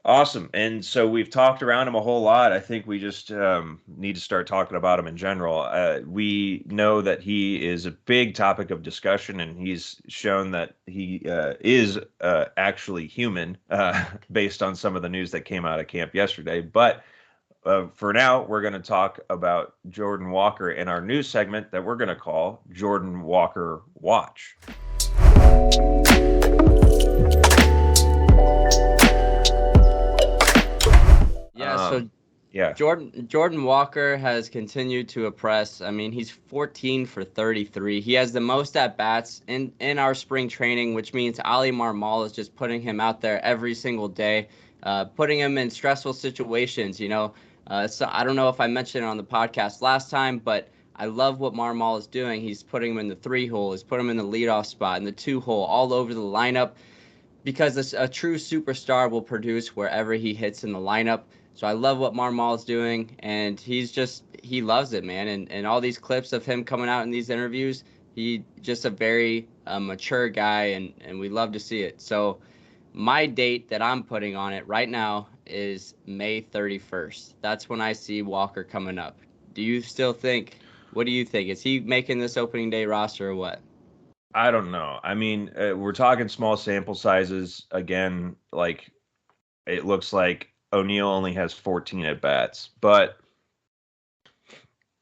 Awesome. And so we've talked around him a whole lot. I think we just need to start talking about him in general. We know that he is a big topic of discussion, and he's shown that he is actually human based on some of the news that came out of camp yesterday. But for now, we're going to talk about Jordan Walker in our news segment that we're going to call Jordan Walker Watch. Jordan Walker has continued to impress. I mean, he's 14 for 33. He has the most at-bats in our spring training, which means Ali Marmol is just putting him out there every single day, putting him in stressful situations, So I don't know if I mentioned it on the podcast last time, but I love what Marmol is doing. He's putting him in the 3-hole. He's putting him in the leadoff spot, in the 2-hole, all over the lineup, because a true superstar will produce wherever he hits in the lineup. So I love what Marmol is doing, and he loves it, man. And all these clips of him coming out in these interviews, he just a very mature guy, and we love to see it. So my date that I'm putting on it right now is May 31st. That's when I see Walker coming up. What do you think? Is he making this opening day roster or what? I don't know. I mean, we're talking small sample sizes. Again, like, it looks like O'Neill only has 14 at bats, but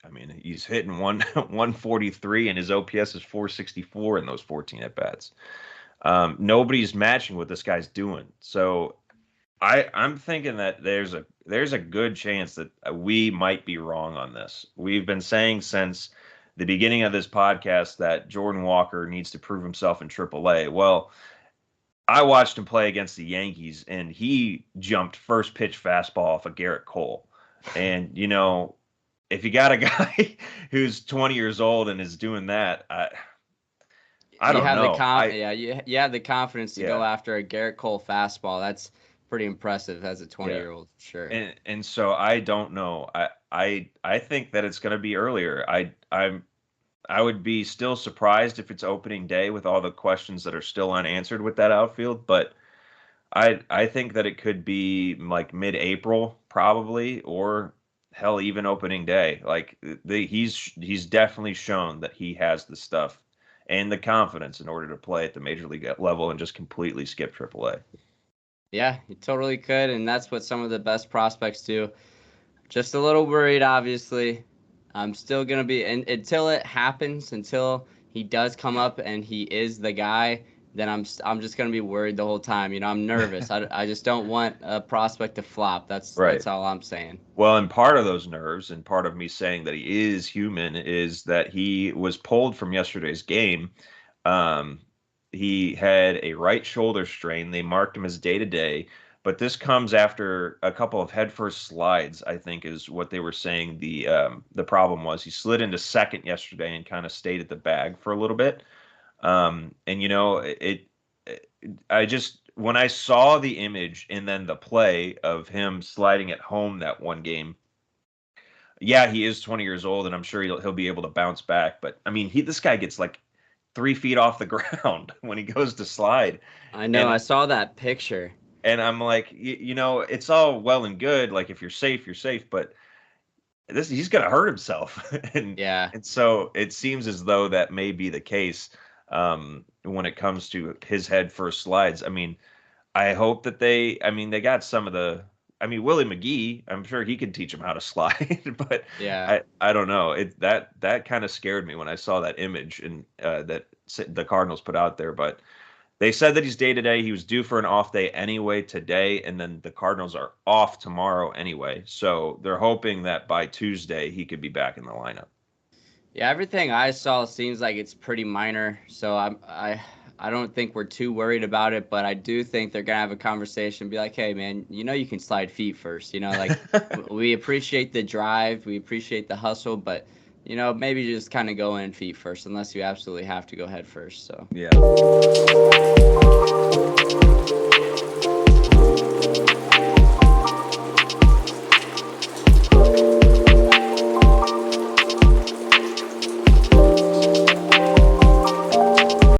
I mean, he's hitting 143 and his OPS is 464 in those 14 at bats. Nobody's matching what this guy's doing. So I'm thinking that there's a good chance that we might be wrong on this. We've been saying since the beginning of this podcast that Jordan Walker needs to prove himself in AAA. Well, I watched him play against the Yankees, and he jumped first pitch fastball off of Garrett Cole. And, if you got a guy who's 20 years old and is doing that, I don't know. You have the confidence to go after a Garrett Cole fastball. That's pretty impressive as a 20-year-old, sure. And so I don't know. I think that it's going to be earlier. I would be still surprised if it's opening day with all the questions that are still unanswered with that outfield, but I think that it could be like mid-April probably, or hell, even opening day. Like he's definitely shown that he has the stuff and the confidence in order to play at the major league level and just completely skip AAA. Yeah, he totally could, and that's what some of the best prospects do. Just a little worried, obviously. I'm still going to be, until it happens, until he does come up and he is the guy, then I'm just going to be worried the whole time. I'm nervous. I just don't want a prospect to flop. That's all I'm saying. Well, and part of those nerves and part of me saying that he is human is that he was pulled from yesterday's game. He had a right shoulder strain. They marked him as day-to-day. But this comes after a couple of headfirst slides, I think, is what they were saying. The problem was he slid into second yesterday and kind of stayed at the bag for a little bit. And when I saw the image and then the play of him sliding at home that one game, yeah, he is 20 years old, and I'm sure he'll be able to bounce back. But I mean, this guy gets like 3 feet off the ground when he goes to slide. I know. I saw that picture. And I'm like, it's all well and good. Like, if you're safe, you're safe. But he's going to hurt himself. And so it seems as though that may be the case when it comes to his head first slides. I mean, I hope that they got some of the. I mean, Willie McGee, I'm sure he can teach him how to slide. But I don't know. That kind of scared me when I saw that image and that the Cardinals put out there. But they said that he's day-to-day. He was due for an off day anyway today, and then the Cardinals are off tomorrow anyway. So they're hoping that by Tuesday he could be back in the lineup. Yeah, everything I saw seems like it's pretty minor. So I don't think we're too worried about it, but I do think they're going to have a conversation, be like, hey, man, you can slide feet first. We appreciate the drive. We appreciate the hustle, but maybe just kind of go in feet first unless you absolutely have to go head first. So yeah.